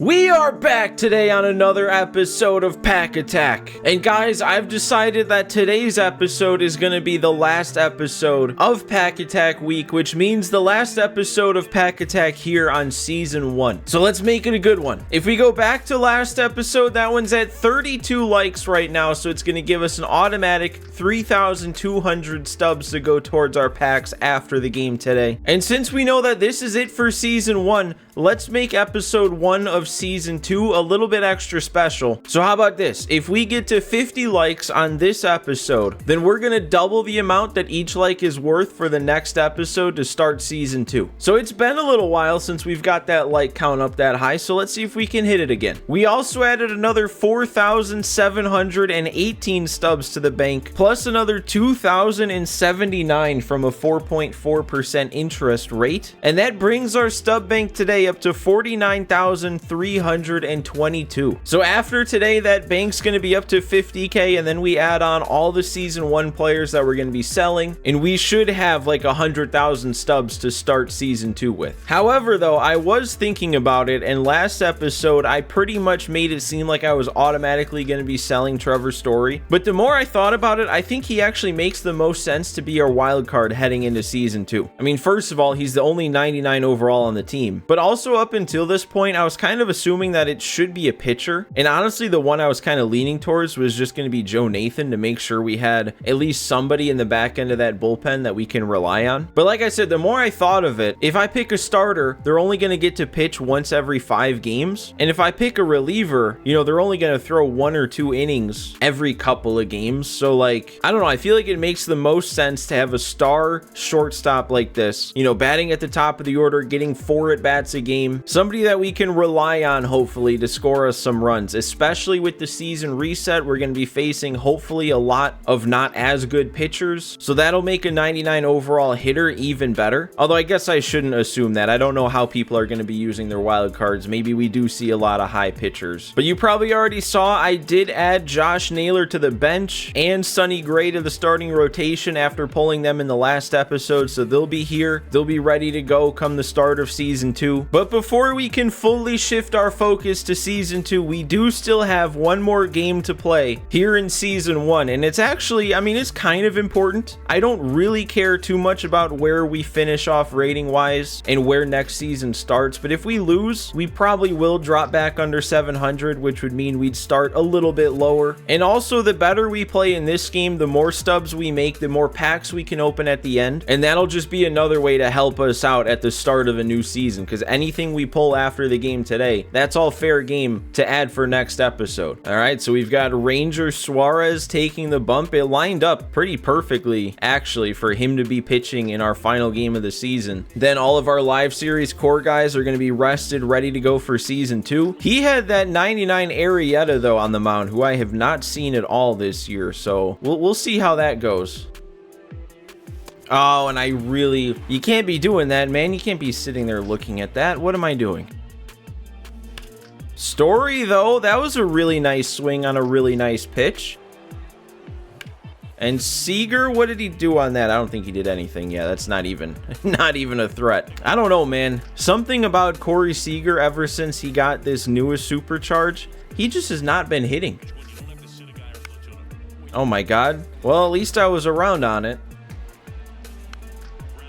We are back today on another episode of Pack Attack. And guys, I've decided that today's episode is going to be the last episode of Pack Attack Week, which means the last episode of Pack Attack here on Season 1. So let's make it a good one. If we go back to last episode, that one's at 32 likes right now, so it's going to give us an automatic 3,200 stubs to go towards our packs after the game today. And since we know that this is it for Season 1, let's make episode 1 of Season 2 a little bit extra special. So how about this? If we get to 50 likes on this episode, then we're gonna double the amount that each like is worth for the next episode to start Season 2. So it's been a little while since we've got that like count up that high, so let's see if we can hit it again. We also added another 4,718 stubs to the bank, plus another 2,079 from a 4.4% interest rate, and that brings our stub bank today up to 49,322. So after today, that bank's going to be up to 50k, and then we add on all the Season 1 players that we're going to be selling, and we should have like 100,000 stubs to start Season 2 with. However, though, I was thinking about it, and last episode, I pretty much made it seem like I was automatically going to be selling Trevor Story, but the more I thought about it, I think he actually makes the most sense to be our wild card heading into Season 2. I mean, first of all, he's the only 99 overall on the team, but also up until this point, I was kind of assuming that it should be a pitcher, and honestly, the one I was kind of leaning towards was just going to be Joe Nathan to make sure we had at least somebody in the back end of that bullpen that we can rely on. But like I said, the more I thought of it, if I pick a starter, they're only going to get to pitch once every 5 games, and if I pick a reliever, you know, they're only going to throw 1 or 2 innings every couple of games. So like, I don't know, I feel like it makes the most sense to have a star shortstop like this, you know, batting at the top of the order, getting 4 at bats a game, somebody that we can rely on hopefully to score us some runs, especially with the season reset. We're going to be facing hopefully a lot of not as good pitchers, so that'll make a 99 overall hitter even better. Although I guess I shouldn't assume that. I don't know how people are going to be using their wild cards. Maybe we do see a lot of high pitchers, but you probably already saw I did add Josh Naylor to the bench and Sonny Gray to the starting rotation after pulling them in the last episode, so they'll be here, they'll be ready to go come the start of Season 2. But before we can fully shift our focus to Season 2, we do still have one more game to play here in Season 1, and it's actually, I mean, it's kind of important. I don't really care too much about where we finish off rating wise and where next season starts, but if we lose, we probably will drop back under 700, which would mean we'd start a little bit lower. And also, the better we play in this game, the more stubs we make, the more packs we can open at the end, and that'll just be another way to help us out at the start of a new season, because anything we pull after the game today, that's all fair game to add for next episode. All right, so we've got Ranger Suarez taking the bump. It lined up pretty perfectly actually for him to be pitching in our final game of the season. Then all of our live series core guys are going to be rested, ready to go for Season 2. He had that 99 Arrieta though on the mound, who I have not seen at all this year, so we'll see how that goes. Oh, and you can't be doing that, man. You can't be sitting there looking at that. What am I doing? Story, though, that was a really nice swing on a really nice pitch. And Seager, what did he do on that? I don't think he did anything. Yeah, that's not even a threat. I don't know, man. Something about Corey Seager ever since he got this newest supercharge, he just has not been hitting. Oh my God. Well, at least I was around on it.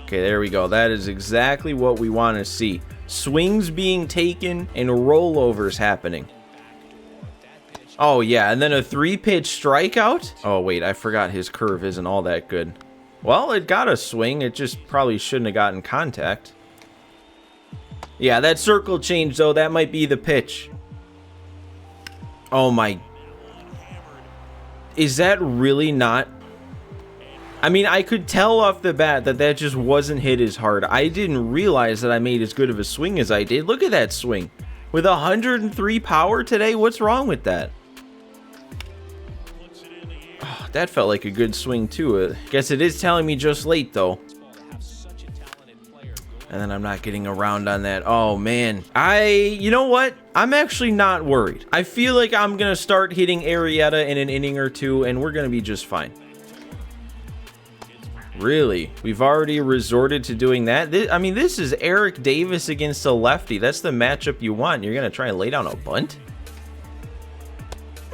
Okay, there we go. That is exactly what we want to see. Swings being taken and rollovers happening. Oh yeah, and then a 3-pitch strikeout. Oh wait, I forgot his curve isn't all that good. Well, it got a swing. It just probably shouldn't have gotten contact. Yeah, that circle change though, that might be the pitch. Oh my. Is that really not? I mean, I could tell off the bat that that just wasn't hit as hard. I didn't realize that I made as good of a swing as I did. Look at that swing. With 103 power today, what's wrong with that? Oh, that felt like a good swing too. I guess it is telling me just late though. And then I'm not getting around on that. Oh man. You know what? I'm actually not worried. I feel like I'm going to start hitting Arrieta in an inning or two and we're going to be just fine. Really? We've already resorted to doing that? I mean, this is Eric Davis against a lefty. That's the matchup you want. You're going to try and lay down a bunt?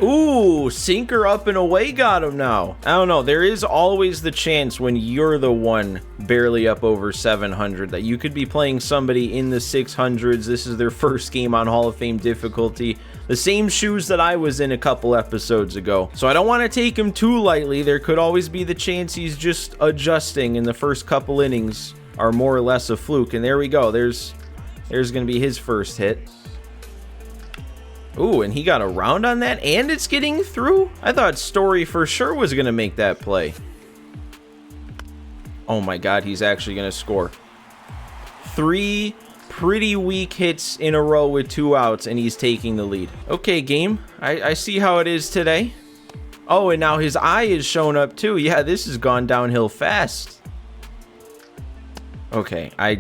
Ooh, sinker up and away got him now. I don't know. There is always the chance when you're the one barely up over 700 that you could be playing somebody in the 600s. This is their first game on Hall of Fame difficulty. The same shoes that I was in a couple episodes ago. So I don't want to take him too lightly. There could always be the chance he's just adjusting and the first couple innings are more or less a fluke. And there we go. There's going to be his first hit. Ooh, and he got around on that, and it's getting through? I thought Story for sure was going to make that play. Oh my god, he's actually going to score. 3 pretty weak hits in a row with 2 outs, and he's taking the lead. Okay, game. I see how it is today. Oh, and now his eye is showing up too. Yeah, this has gone downhill fast. Okay, I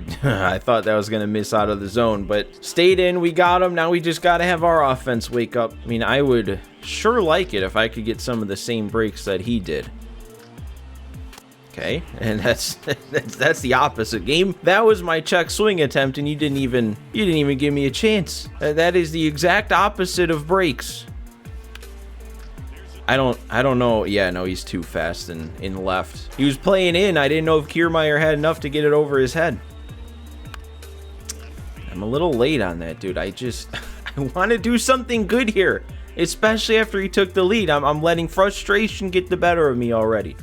thought that was going to miss out of the zone, but stayed in. We got him. Now we just got to have our offense wake up. I mean, I would sure like it if I could get some of the same breaks that he did. Okay, and that's the opposite game. That was my check swing attempt, and you didn't even give me a chance. That is the exact opposite of breaks. I don't know. Yeah, no, he's too fast in left. He was playing in. I didn't know if Kiermaier had enough to get it over his head. I'm a little late on that, dude. I want to do something good here, especially after he took the lead. I'm letting frustration get the better of me already.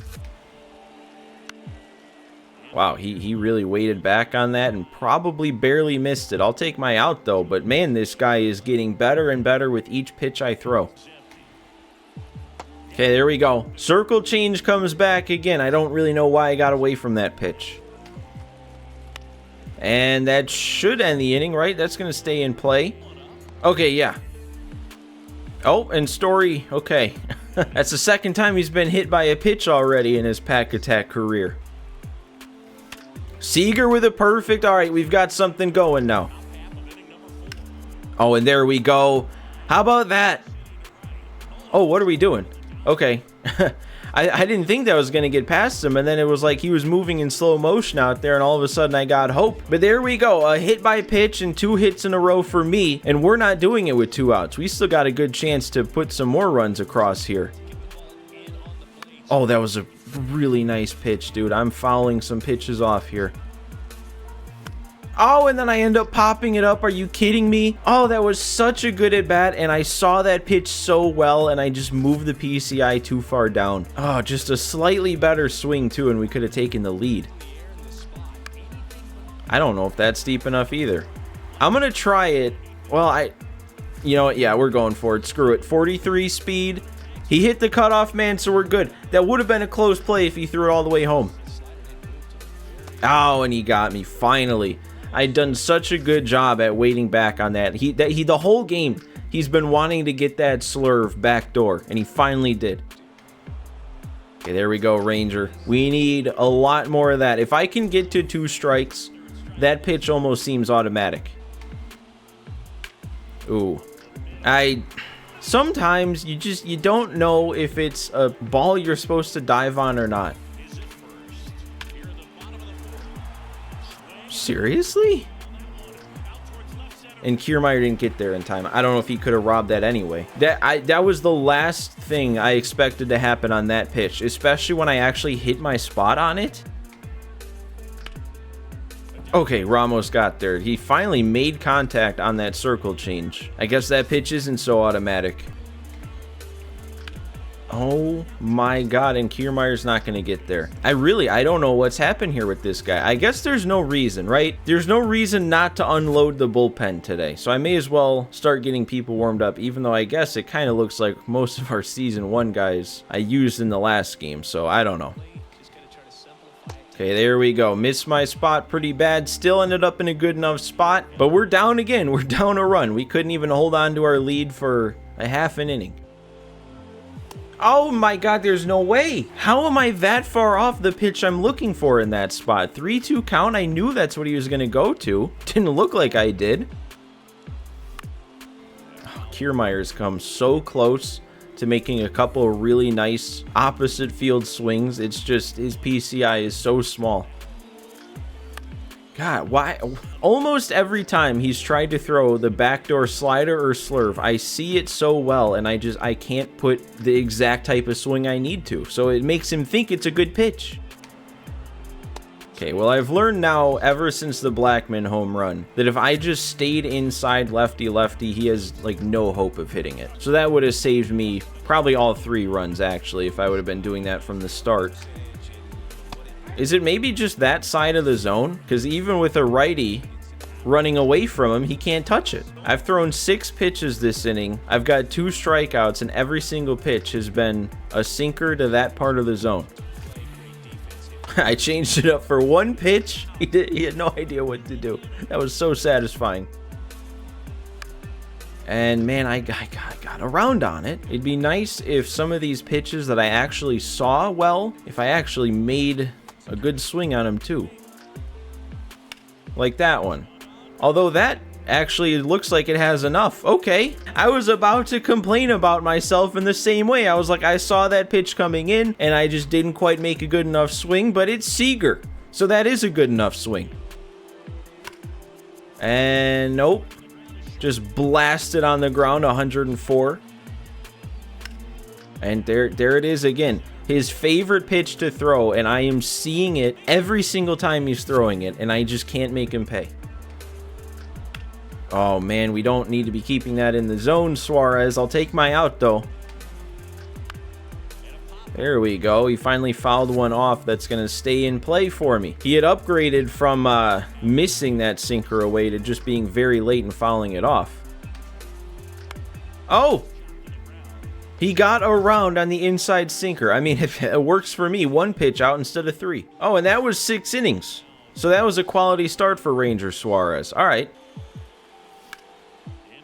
Wow, he really waited back on that and probably barely missed it. I'll take my out, though. But, man, this guy is getting better and better with each pitch I throw. Okay, there we go. Circle change comes back again. I don't really know why I got away from that pitch. And that should end the inning, right? That's going to stay in play. Okay, yeah. Oh, and Story. Okay. That's the second time he's been hit by a pitch already in his pack attack career. Seager with a perfect. All right, we've got something going now. Oh, and there we go. How about that? Oh, what are we doing? Okay. I didn't think that was going to get past him, and then it was like he was moving in slow motion out there, and all of a sudden I got hope. But there we go. A hit by pitch and 2 hits in a row for me, and we're not doing it with 2 outs. We still got a good chance to put some more runs across here. Oh, that was a really nice pitch, dude. I'm fouling some pitches off here. Oh, and then I end up popping it up. Are you kidding me? Oh, that was such a good at-bat, and I saw that pitch so well, and I just moved the PCI too far down. Oh, just a slightly better swing, too, and we could have taken the lead. I don't know if that's deep enough either. I'm going to try it. Well, you know what? Yeah, we're going for it. Screw it. 43 speed. He hit the cutoff man, so we're good. That would have been a close play if he threw it all the way home. Oh, and he got me, finally. I'd done such a good job at waiting back on that. The whole game, he's been wanting to get that slurve backdoor, and he finally did. Okay, there we go, Ranger. We need a lot more of that. If I can get to 2 strikes, that pitch almost seems automatic. Ooh. Sometimes you don't know if it's a ball you're supposed to dive on or not. Seriously? And Kiermaier didn't get there in time. I don't know if he could have robbed that anyway. That was the last thing I expected to happen on that pitch, especially when I actually hit my spot on it. Okay, Ramos got there. He finally made contact on that circle change. I guess that pitch isn't so automatic. Oh my god, and Kiermaier's not going to get there. I don't know what's happened here with this guy. I guess there's no reason, right? There's no reason not to unload the bullpen today. So I may as well start getting people warmed up, even though I guess it kind of looks like most of our Season 1 guys I used in the last game. So I don't know. Okay, there we go. Missed my spot pretty bad. Still ended up in a good enough spot. But we're down again. We're down a run. We couldn't even hold on to our lead for a half an inning. Oh my god, there's no way. How am I that far off the pitch I'm looking for in that spot? 3-2 count. I knew that's what he was going to go to. Didn't look like I did. Oh, Kiermaier's come so close to to making a couple of really nice opposite field swings. It's just his PCI is so small. God, why? Almost every time he's tried to throw the backdoor slider or slurve, I see it so well, and I can't put the exact type of swing I need to. So it makes him think it's a good pitch. Okay, well, I've learned now, ever since the Blackman home run, that if I just stayed inside lefty-lefty, he has, like, no hope of hitting it. So that would have saved me probably all 3 runs, actually, if I would have been doing that from the start. Is it maybe just that side of the zone? Because even with a righty running away from him, he can't touch it. I've thrown 6 pitches this inning. I've got 2 strikeouts, and every single pitch has been a sinker to that part of the zone. I changed it up for 1 pitch. He had no idea what to do. That was so satisfying. And man, I got around on it. It'd be nice if some of these pitches that I actually saw well, if I actually made a good swing on them too. Like that one. Although that actually looks like it has enough. Okay. I was about to complain about myself in the same way. I was like, I saw that pitch coming in and I just didn't quite make a good enough swing, but it's Seager. So that is a good enough swing. And nope. Just blasted on the ground, 104. And there it is again. His favorite pitch to throw, and I am seeing it every single time he's throwing it, and I just can't make him pay. Oh man, we don't need to be keeping that in the zone, Suarez. I'll take my out though. There we go. He finally fouled one off that's going to stay in play for me. He had upgraded from missing that sinker away to just being very late and fouling it off. Oh! He got around on the inside sinker. I mean, it works for me. 1 pitch out instead of 3. Oh, and that was 6 innings. So that was a quality start for Ranger Suarez. All right.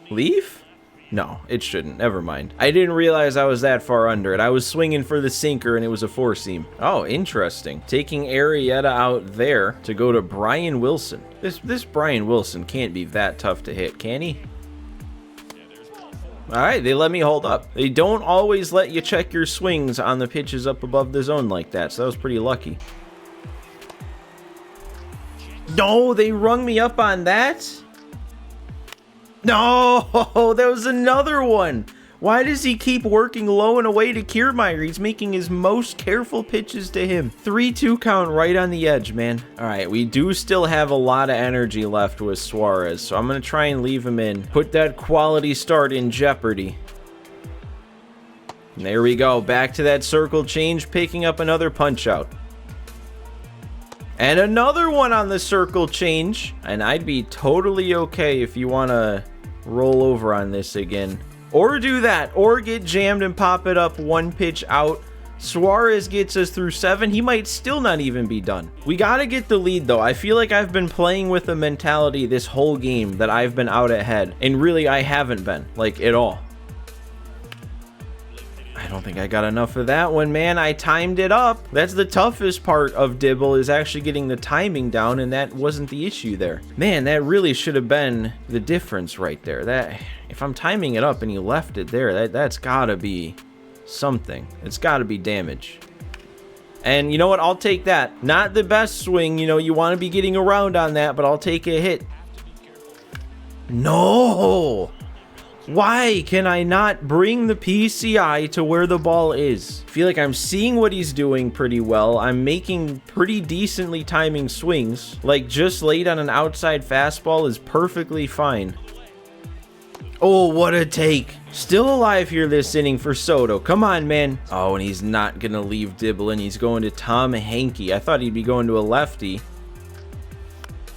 Leave? No, it shouldn't. Never mind. I didn't realize I was that far under it. I was swinging for the sinker and it was a 4-seam. Oh, interesting. Taking Arrieta out there to go to Brian Wilson. This Brian Wilson can't be that tough to hit, can he? All right, they let me hold up. They don't always let you check your swings on the pitches up above the zone like that, so that was pretty lucky. No, they rung me up on that? No, there was another one. Why does he keep working low and away to Kiermaier? He's making his most careful pitches to him. 3-2 count right on the edge, man. All right, we do still have a lot of energy left with Suarez, so I'm going to try and leave him in. Put that quality start in jeopardy. And there we go. Back to that circle change, picking up another punch out. And another one on the circle change. And I'd be totally okay if you want to roll over on this again. Or do that, or get jammed and pop it up 1 pitch out. Suarez gets us through 7. He might still not even be done. We got to get the lead, though. I feel like I've been playing with the mentality this whole game that I've been out ahead. And really, I haven't been, like, at all. I don't think I got enough of that one, man. I timed it up. That's the toughest part of Dibble, is actually getting the timing down, and that wasn't the issue there. Man, that really should have been the difference right there. That, if I'm timing it up and he left it there, that's gotta be something. It's gotta be damage. And you know what? I'll take that. Not the best swing, you know, you want to be getting around on that, but I'll take a hit. No! Why can I not bring the PCI to where the ball is? I feel like I'm seeing what he's doing pretty well. I'm making pretty decently timing swings. Like, just late on an outside fastball is perfectly fine. Oh, what a take. Still alive here this inning for Soto. Come on, man. Oh, and he's not going to leave Dibble in. He's going to Tom Hankey. I thought he'd be going to a lefty.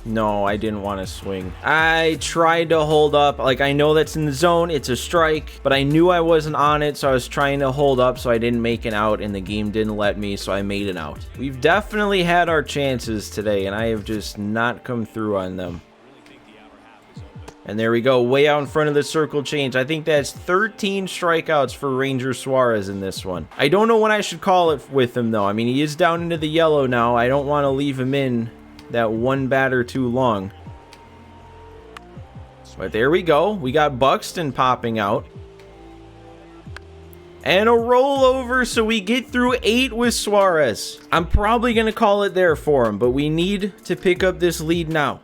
No, I didn't want to swing. I tried to hold up. Like, I know that's in the zone. It's a strike, but I knew I wasn't on it, so I was trying to hold up so I didn't make an out, and the game didn't let me, so I made an out. We've definitely had our chances today, and I have just not come through on them. And there we go, way out in front of the circle change. I think that's 13 strikeouts for Ranger Suarez in this one. I don't know when I should call it with him, though. I mean, he is down into the yellow now. I don't want to leave him in that one batter too long. But there we go. We got Buxton popping out. And a rollover, so we get through 8 with Suarez. I'm probably going to call it there for him, but we need to pick up this lead now.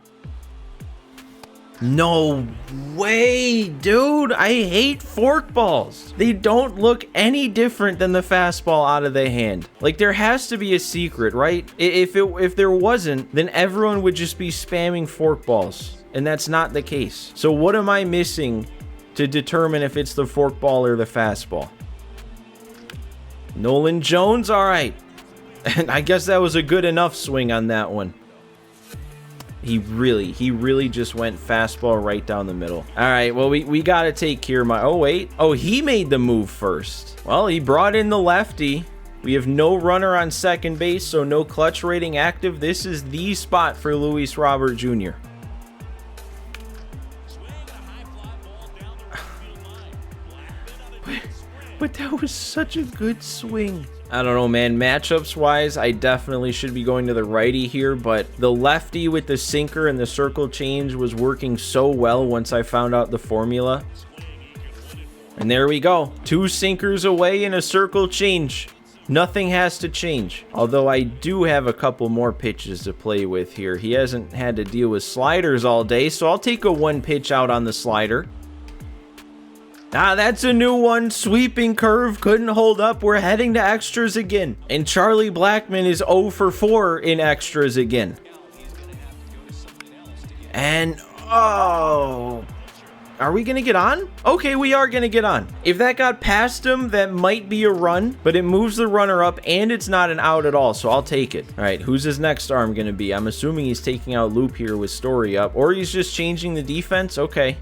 No way, dude. I hate forkballs. They don't look any different than the fastball out of the hand. Like, there has to be a secret, right? If there wasn't, then everyone would just be spamming forkballs, and that's not the case. So what am I missing to determine if it's the forkball or the fastball? Nolan Jones, all right. And I guess that was a good enough swing on that one. He really just went fastball right down the middle. All right, well, we got to take Kiermaier. Oh, wait. Oh, he made the move first. Well, he brought in the lefty. We have no runner on second base, so no clutch rating active. This is the spot for Luis Robert Jr. But that was such a good swing. I don't know, man. Matchups wise, I definitely should be going to the righty here, but the lefty with the sinker and the circle change was working so well once I found out the formula. And there we go. 2 sinkers away and a circle change. Nothing has to change. Although I do have a couple more pitches to play with here. He hasn't had to deal with sliders all day, so I'll take a 1 pitch out on the slider. Ah, that's a new one. Sweeping curve, couldn't hold up. We're heading to extras again. And Charlie Blackmon is 0 for 4 in extras again. And, oh, are we going to get on? Okay, we are going to get on. If that got past him, that might be a run, but it moves the runner up and it's not an out at all, so I'll take it. All right, who's his next arm going to be? I'm assuming he's taking out Loop here with Story up, or he's just changing the defense. Okay.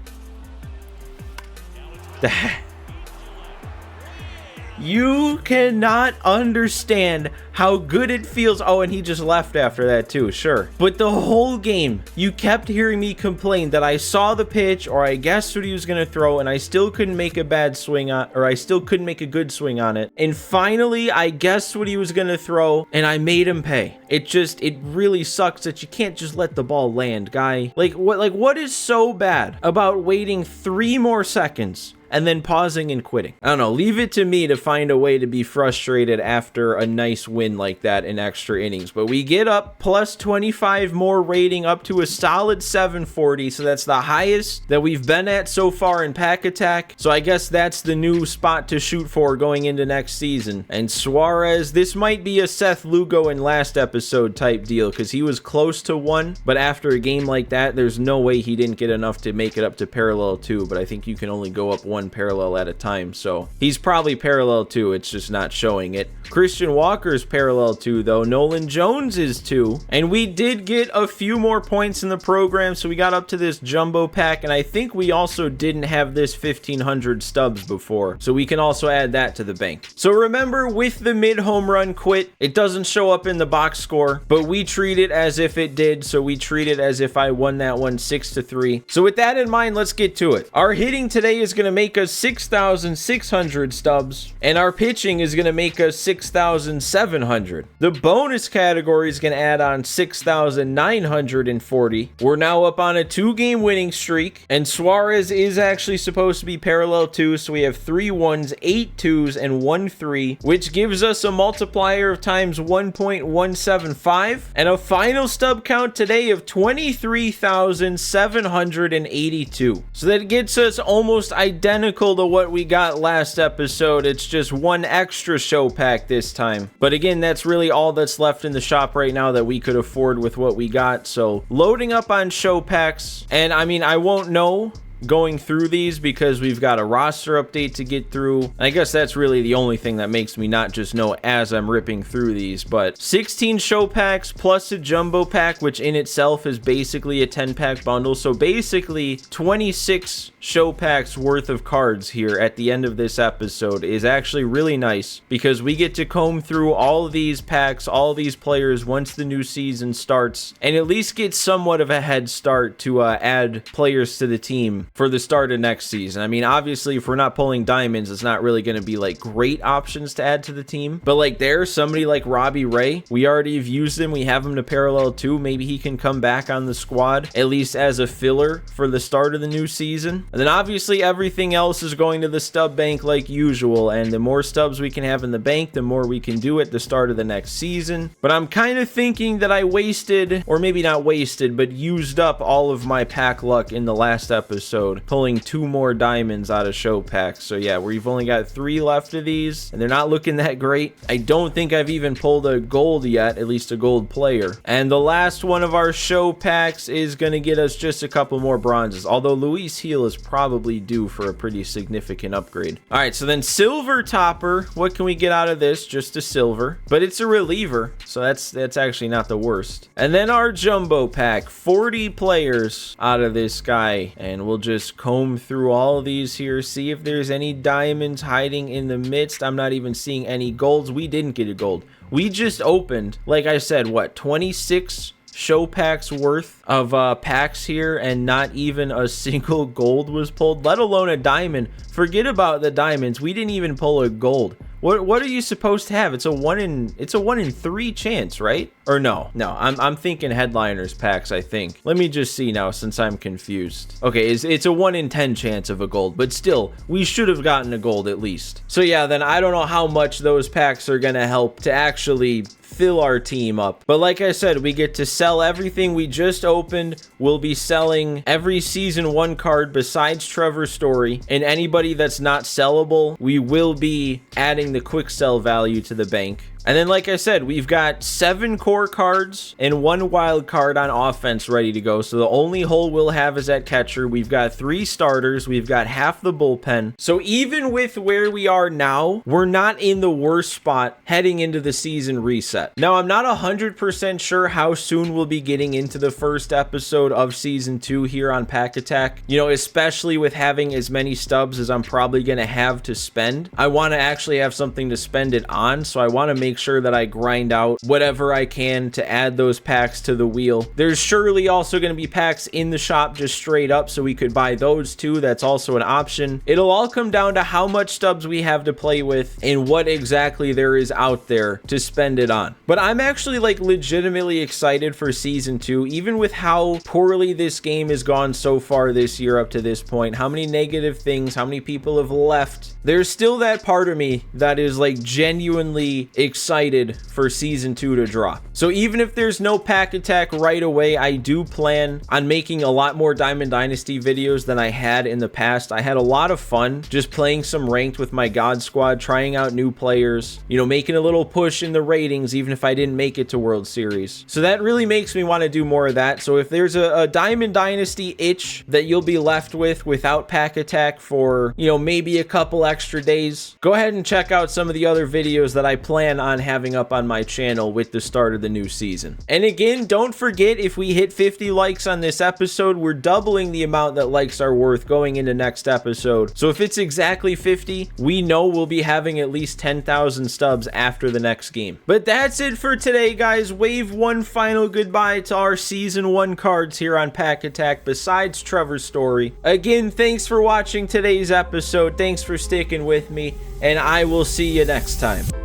You cannot understand how good it feels. Oh, and he just left after that too, sure. But the whole game, you kept hearing me complain that I saw the pitch or I guessed what he was going to throw and I still couldn't make a bad swing on, or I still couldn't make a good swing on it. And finally, I guessed what he was going to throw and I made him pay. It really sucks that you can't just let the ball land, guy. Like what is so bad about waiting 3 more seconds and then pausing and quitting? I don't know. Leave it to me to find a way to be frustrated after a nice win like that in extra innings. But we get up plus 25 more rating up to a solid 740. So that's the highest that we've been at so far in Pack Attack. So I guess that's the new spot to shoot for going into next season. And Suarez, this might be a Seth Lugo in last episode type deal because he was close to 1. But after a game like that, there's no way he didn't get enough to make it up to parallel 2. But I think you can only go up 1 parallel at a time, so he's probably parallel 2, it's just not showing it. Christian Walker's parallel 2 though. Nolan Jones is 2, and we did get a few more points in the program, so we got up to this jumbo pack, and I think we also didn't have this 1500 stubs before, so we can also add that to the bank. So remember, with the mid home run quit, it doesn't show up in the box score, but we treat it as if it did, so we treat it as if I won that one 6-3. So with that in mind, let's get to it. Our hitting today is going to make us 6,600 stubs, and our pitching is going to make us 6,700. The bonus category is going to add on 6,940. We're now up on a 2-game winning streak, and Suarez is actually supposed to be parallel 2, so we have 3 1s, 8 2s, and 1 3, which gives us a multiplier of times 1.175, and a final stub count today of 23,782. So that gets us almost identical to what we got last episode. It's just 1 extra show pack this time. But again, that's really all that's left in the shop right now that we could afford with what we got. So loading up on show packs, and I mean, I won't know going through these because we've got a roster update to get through. I guess that's really the only thing that makes me not just know as I'm ripping through these. But 16 show packs plus a jumbo pack, which in itself is basically a 10-pack bundle. So basically 26 show packs worth of cards here at the end of this episode is actually really nice because we get to comb through all of these packs, all of these players once the new season starts, and at least get somewhat of a head start to add players to the team for the start of next season. I mean, obviously, if we're not pulling diamonds, it's not really going to be like great options to add to the team. But like there's somebody like Robbie Ray. We already have used him. We have him to parallel 2. Maybe he can come back on the squad, at least as a filler for the start of the new season. And then obviously everything else is going to the stub bank like usual. And the more stubs we can have in the bank, the more we can do at the start of the next season. But I'm kind of thinking that I wasted, or maybe not wasted, but used up all of my pack luck in the last episode, pulling 2 more diamonds out of show packs. So yeah, we've only got 3 left of these, and they're not looking that great. I don't think I've even pulled a gold yet, at least a gold player. And the last one of our show packs is going to get us just a couple more bronzes, although Luis Heel is probably due for a pretty significant upgrade. All right, so then silver topper. What can we get out of this? Just a silver, but it's a reliever, so that's actually not the worst. And then our jumbo pack, 40 players out of this guy, and we'll just comb through all of these here, see if there's any diamonds hiding in the midst. I'm not even seeing any golds. We didn't get a gold. We just opened, like I said, what, 26 show packs worth of packs here, and not even a single gold was pulled, let alone a diamond. Forget about the diamonds. We didn't even pull a gold. What are you supposed to have? It's a 1 in 3 chance, right? Or no, I'm thinking headliners packs, I think. Let me just see now, since I'm confused. Okay, it's a 1 in 10 chance of a gold, but still, we should have gotten a gold at least. So yeah, then I don't know how much those packs are gonna help to actually fill our team up. But like I said, we get to sell everything we just opened. We'll be selling every season 1 card besides Trevor's Story, and anybody that's not sellable, we will be adding the quick sell value to the bank. And then, like I said, we've got 7 core cards and 1 wild card on offense ready to go. So the only hole we'll have is at catcher. We've got 3 starters. We've got half the bullpen. So even with where we are now, we're not in the worst spot heading into the season reset. Now, I'm not 100% sure how soon we'll be getting into the first episode of season 2 here on Pack Attack. You know, especially with having as many stubs as I'm probably going to have to spend. I want to actually have something to spend it on. So I want to make sure that I grind out whatever I can to add those packs to the wheel. There's surely also going to be packs in the shop just straight up, so we could buy those too. That's also an option. It'll all come down to how much stubs we have to play with and what exactly there is out there to spend it on. But I'm actually like legitimately excited for season 2, even with how poorly this game has gone so far this year up to this point, how many negative things, how many people have left. There's still that part of me that is like genuinely excited for season 2 to drop. So even if there's no Pack Attack right away, I do plan on making a lot more Diamond Dynasty videos than I had in the past. I had a lot of fun just playing some ranked with my God Squad, trying out new players, you know, making a little push in the ratings even if I didn't make it to World Series. So that really makes me want to do more of that. So if there's a Diamond Dynasty itch that you'll be left with without Pack Attack for, you know, maybe a couple extra days, go ahead and check out some of the other videos that I plan on having up on my channel with the start of the new season. And again, don't forget, if we hit 50 likes on this episode, we're doubling the amount that likes are worth going into next episode. So if it's exactly 50, we know we'll be having at least 10,000 stubs after the next game. But that's it for today, guys. Wave one final goodbye to our season 1 cards here on Pack Attack besides Trevor's Story. Again, thanks for watching today's episode. Thanks for sticking with me, and I will see you next time.